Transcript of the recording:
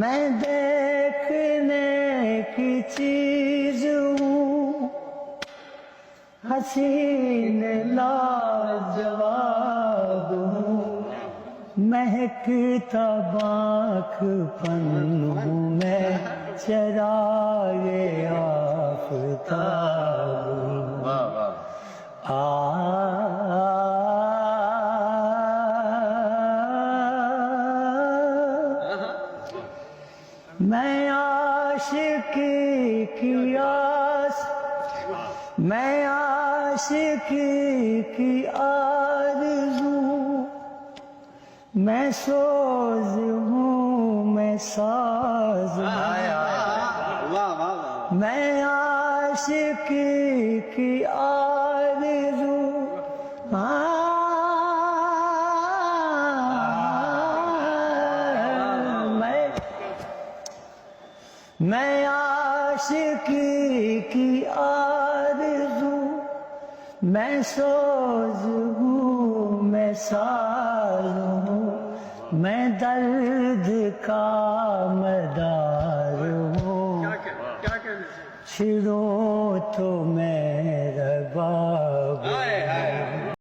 میں دیکھنے کی چیز ہوں، حسین لاجواب ہوں، مہکتا باک پن ہوں میں، چراغ آفتاب ہوں۔ میں عاشقی کی میں عاشقی کی آرزو، میں سوز ہوں میں ساز ہوں، میں عاشقی کی آرزو، میں عاشقی کی آرزو، میں سوز ہوں میں ساز ہوں، میں درد کا مدار ہوں، چھڑوں تو میں رباب ہوں۔